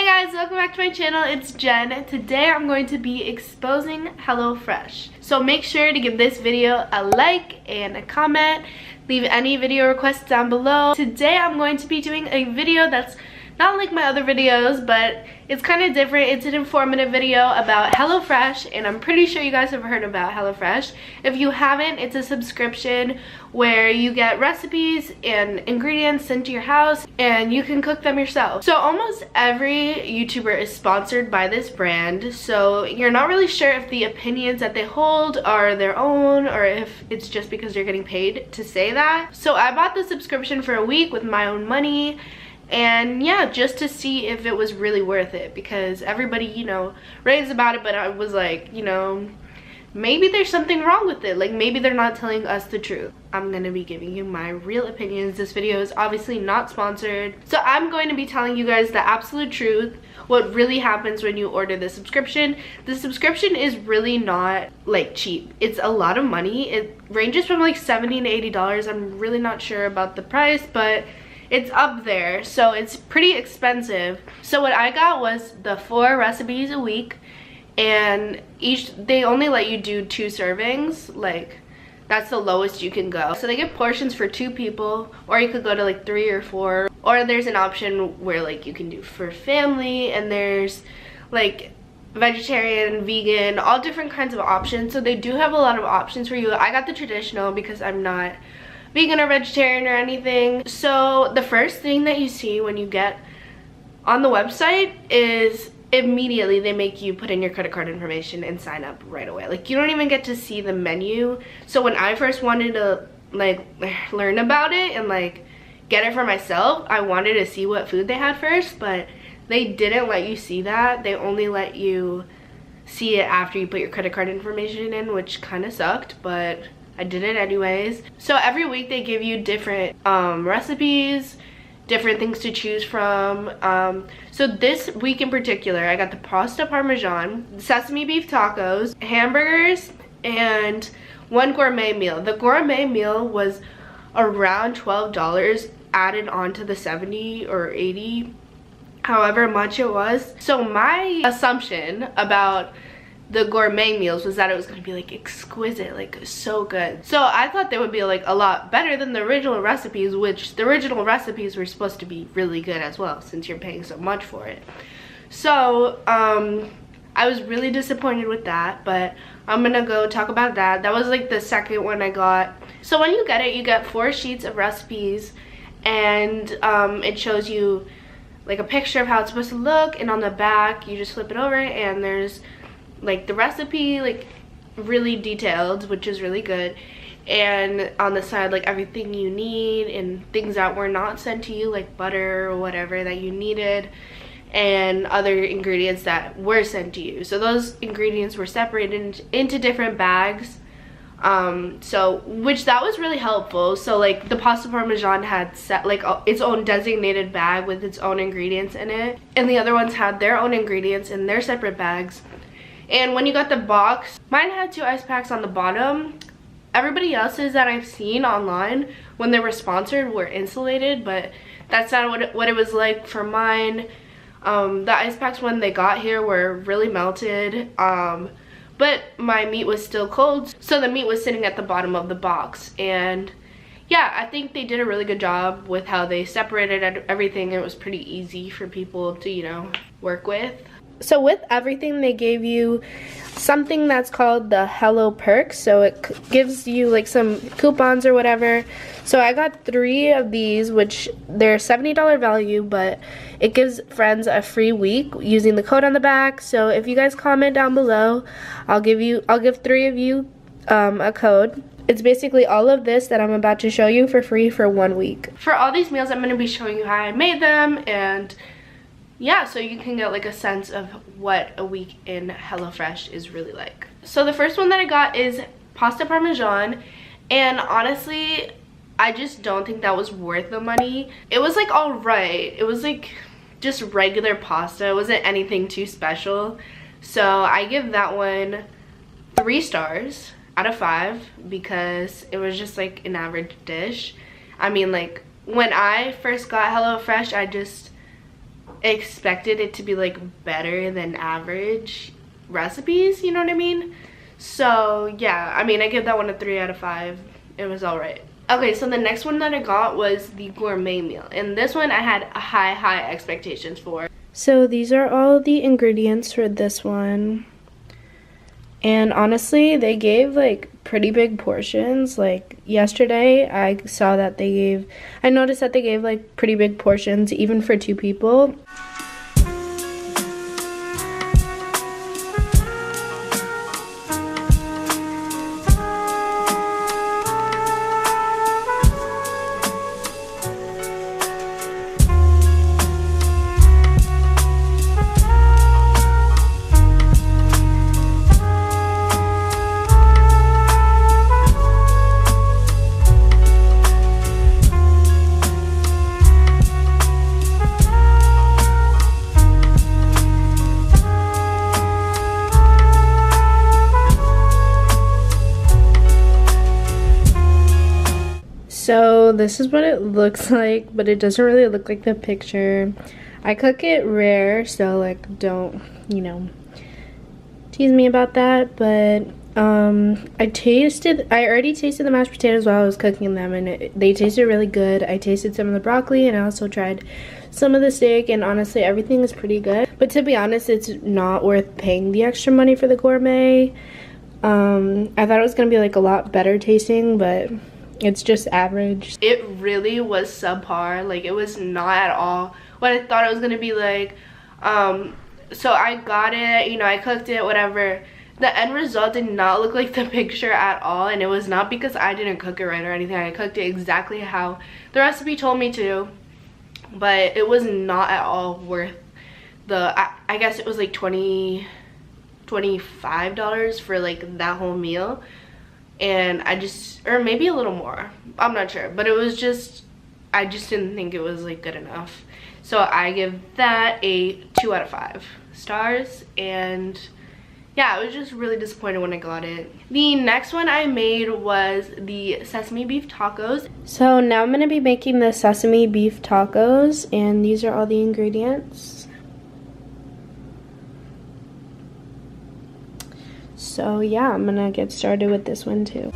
Hey guys, welcome back to my channel. It's Jen. Today I'm going to be exposing HelloFresh. So make sure to give this video a like and a comment. Leave any video requests down below. Today I'm going to be doing a video that's not like my other videos, but it's kind of different. It's an informative video about HelloFresh, and I'm pretty sure you guys have heard about HelloFresh. If you haven't, it's a subscription where you get recipes and ingredients sent to your house and you can cook them yourself. So almost every YouTuber is sponsored by this brand, so you're not really sure if the opinions that they hold are their own or if it's just because they're getting paid to say that. So I bought the subscription for a week with my own money. And yeah, just to see if it was really worth it, because everybody, you know, raves about it, but I was like, you know, maybe there's something wrong with it. Like, maybe they're not telling us the truth. I'm gonna be giving you my real opinions. This video is obviously not sponsored, so I'm going to be telling you guys the absolute truth, what really happens when you order the subscription. The subscription is really not like cheap. It's a lot of money. It ranges from like $70 to $80. I'm really not sure about the price, but it's up there, so it's pretty expensive. So what I got was the 4 recipes a week, and they only let you do 2 servings. Like, that's the lowest you can go. So they give portions for 2 people, or you could go to like 3 or 4, or there's an option where like you can do for family, and there's like vegetarian, vegan, all different kinds of options. So they do have a lot of options for you. I got the traditional because I'm not vegan or vegetarian or anything. So the first thing that you see when you get on the website is immediately they make you put in your credit card information and sign up right away. Like, you don't even get to see the menu. So when I first wanted to like learn about it and like get it for myself, I wanted to see what food they had first, but they didn't let you see that. They only let you see it after you put your credit card information in, which kind of sucked, but I did it anyways. So every week they give you different recipes, different things to choose from. So this week in particular, I got the pasta parmesan, sesame beef tacos, hamburgers, and 1 gourmet meal. The gourmet meal was around $12 added on to the 70 or 80, however much it was. So my assumption about the gourmet meals was that it was going to be like exquisite, like so good. So I thought they would be like a lot better than the original recipes, which the original recipes were supposed to be really good as well, since you're paying so much for it. So I was really disappointed with that, but I'm gonna go talk about that. That was like the second one I got. So when you get it, you get 4 sheets of recipes, and it shows you like a picture of how it's supposed to look, and on the back you just flip it over and there's like the recipe, like really detailed, which is really good, and on the side like everything you need and things that were not sent to you, like butter or whatever that you needed, and other ingredients that were sent to you. So those ingredients were separated into different bags, which that was really helpful. So like the pasta parmesan had like its own designated bag with its own ingredients in it, and the other ones had their own ingredients in their separate bags. And when you got the box, mine had 2 ice packs on the bottom. Everybody else's that I've seen online when they were sponsored were insulated, but that's not what it was like for mine. The ice packs when they got here were really melted, but my meat was still cold, so the meat was sitting at the bottom of the box. And yeah, I think they did a really good job with how they separated everything. It was pretty easy for people to, you know, work with. So with everything, they gave you something that's called the Hello Perks. So it gives you like some coupons or whatever. So I got 3 of these, which they're $70 value, but it gives friends a free week using the code on the back. So if you guys comment down below, I'll give 3 of you a code. It's basically all of this that I'm about to show you for free for 1 week. For all these meals, I'm going to be showing you how I made them, and yeah, so you can get like a sense of what a week in HelloFresh is really like. So the first one that I got is pasta parmesan, and honestly, I just don't think that was worth the money. It was like alright. It was like just regular pasta. It wasn't anything too special. So I give that one 3 stars out of 5 because it was just like an average dish. I mean, like when I first got HelloFresh, expected it to be like better than average recipes, you know what I mean? So yeah, I mean, I give that one a 3 out of 5. It was all right. Okay, so the next one that I got was the gourmet meal, and this one I had high expectations for. So these are all the ingredients for this one, and honestly they gave like pretty big portions. Like yesterday I noticed that they gave like pretty big portions even for 2 people. So this is what it looks like, but it doesn't really look like the picture. I cook it rare, so like don't, you know, tease me about that. But I already tasted the mashed potatoes while I was cooking them, and they tasted really good. I tasted some of the broccoli, and I also tried some of the steak, and honestly everything is pretty good. But to be honest, it's not worth paying the extra money for the gourmet. I thought it was gonna be like a lot better tasting, but it's just average. It really was subpar. Like, it was not at all what I thought it was gonna be like. So I got it, you know, I cooked it, whatever. The end result did not look like the picture at all, and it was not because I didn't cook it right or anything. I cooked it exactly how the recipe told me to, but it was not at all worth the, I guess it was like $25 for like that whole meal. And or maybe a little more, I'm not sure, but it was just, I just didn't think it was like good enough. So I give that a 2 out of 5 stars, and yeah, I was just really disappointed when I got it. The next one I made was the sesame beef tacos. So now I'm gonna be making the sesame beef tacos, and these are all the ingredients. So yeah, I'm gonna get started with this one too.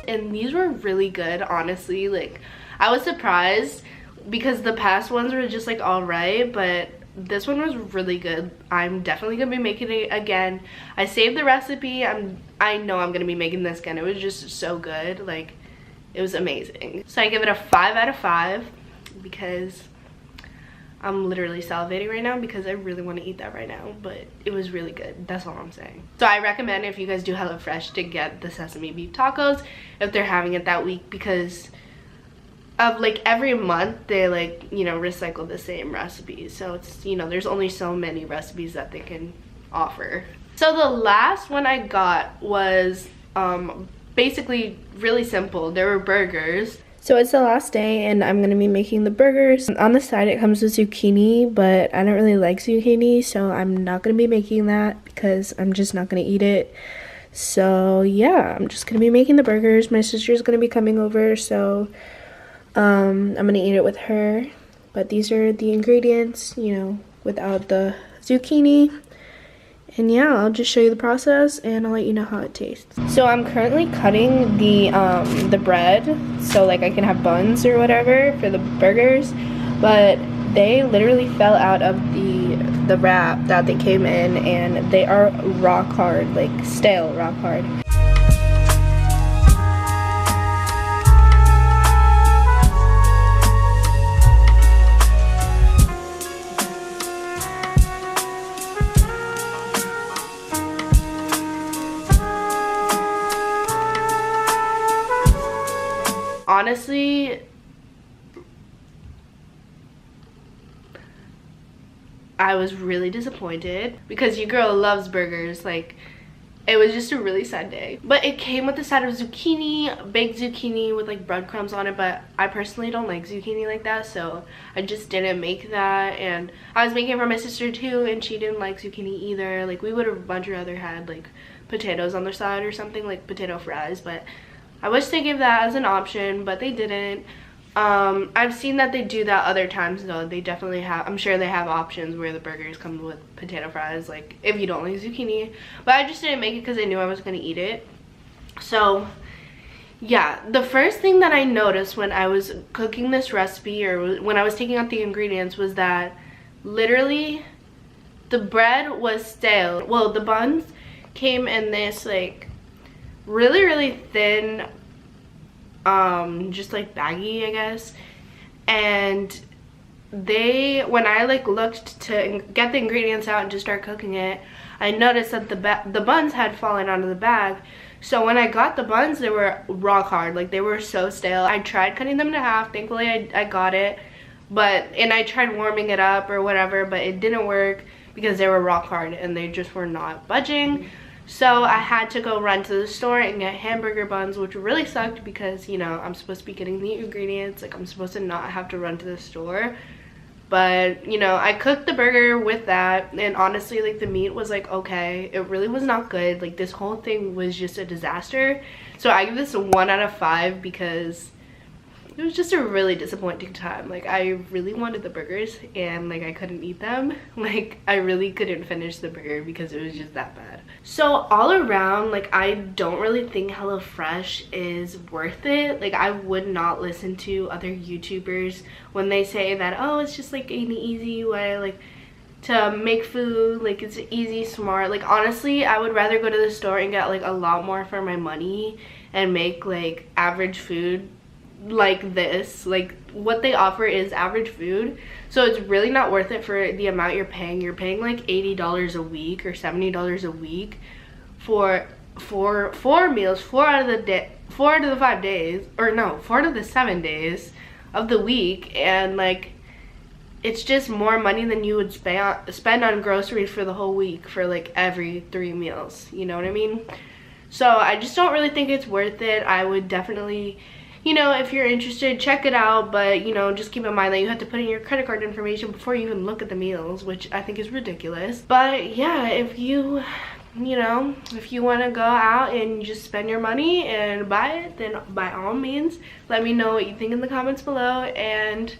And these were really good, honestly. Like, I was surprised because the past ones were just like all right, but this one was really good. I'm definitely gonna be making it again. I saved the recipe. I know I'm gonna be making this again. It was just so good. Like, it was amazing. So I give it a 5 out of 5 because I'm literally salivating right now because I really want to eat that right now, but it was really good. That's all I'm saying. So I recommend, if you guys do HelloFresh, to get the sesame beef tacos if they're having it that week, because of like every month they like, you know, recycle the same recipes. So it's, you know, there's only so many recipes that they can offer. So the last one I got was basically really simple. There were burgers. So it's the last day and I'm gonna be making the burgers. On the side it comes with zucchini, but I don't really like zucchini, so I'm not gonna be making that because I'm just not gonna eat it. So yeah, I'm just gonna be making the burgers. My sister's gonna be coming over, so I'm gonna eat it with her. But these are the ingredients, you know, without the zucchini. And yeah, I'll just show you the process and I'll let you know how it tastes. So I'm currently cutting the bread so like I can have buns or whatever for the burgers, but they literally fell out of the wrap that they came in, and they are rock hard, like stale rock hard. Honestly, I was really disappointed because your girl loves burgers. Like, it was just a really sad day. But it came with a side of zucchini, baked zucchini with like breadcrumbs on it, but I personally don't like zucchini like that, so I just didn't make that. And I was making it for my sister too, and she didn't like zucchini either. Like, we would have much rather had like potatoes on the side or something, like potato fries, but I wish they gave that as an option, but they didn't. I've seen that they do that other times though. They definitely have, I'm sure they have options where the burgers come with potato fries, like if you don't like zucchini. But I just didn't make it because I knew I was gonna eat it. So yeah, the first thing that I noticed when I was cooking this recipe, or when I was taking out the ingredients, was that literally the bread was stale. Well, the buns came in this like really thin, just like baggy, I guess. And when I like looked to get the ingredients out and to start cooking it, I noticed that the buns had fallen out of the bag. So when I got the buns, they were rock hard. Like, they were so stale. I tried cutting them in half. Thankfully I got it, and I tried warming it up or whatever, but it didn't work because they were rock hard and they just were not budging. So I had to go run to the store and get hamburger buns, which really sucked because, you know, I'm supposed to be getting the ingredients. Like, I'm supposed to not have to run to the store. But, you know, I cooked the burger with that, and honestly, like, the meat was like okay. It really was not good. Like, this whole thing was just a disaster. So I give this a 1 out of 5 because it was just a really disappointing time. Like, I really wanted the burgers and like I couldn't eat them. Like, I really couldn't finish the burger because it was just that bad. So all around, like, I don't really think HelloFresh is worth it. Like, I would not listen to other YouTubers when they say that, oh, it's just like an easy way like to make food, like it's easy, smart. Like, honestly, I would rather go to the store and get like a lot more for my money and make like average food like this. Like, what they offer is average food, so it's really not worth it for the amount you're paying. You're paying like $80 a week or $70 a week for 4 meals, 4 out of the 5 days, or no, 4 out of the 7 days of the week. And like, it's just more money than you would spend on groceries for the whole week for like every 3 meals, you know what I mean? So I just don't really think it's worth it. I would definitely, you know, if you're interested, check it out, but, you know, just keep in mind that you have to put in your credit card information before you even look at the meals, which I think is ridiculous. But yeah, if you know, if you want to go out and just spend your money and buy it, then by all means, let me know what you think in the comments below. And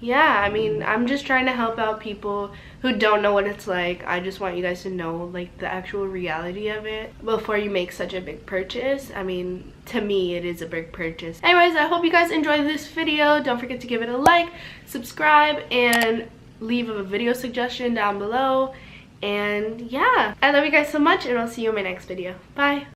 yeah, I mean, I'm just trying to help out people who don't know what it's like. I just want you guys to know like the actual reality of it before you make such a big purchase. I mean, to me, it is a big purchase. Anyways, I hope you guys enjoyed this video. Don't forget to give it a like, subscribe, and leave a video suggestion down below. And yeah, I love you guys so much, and I'll see you in my next video. Bye.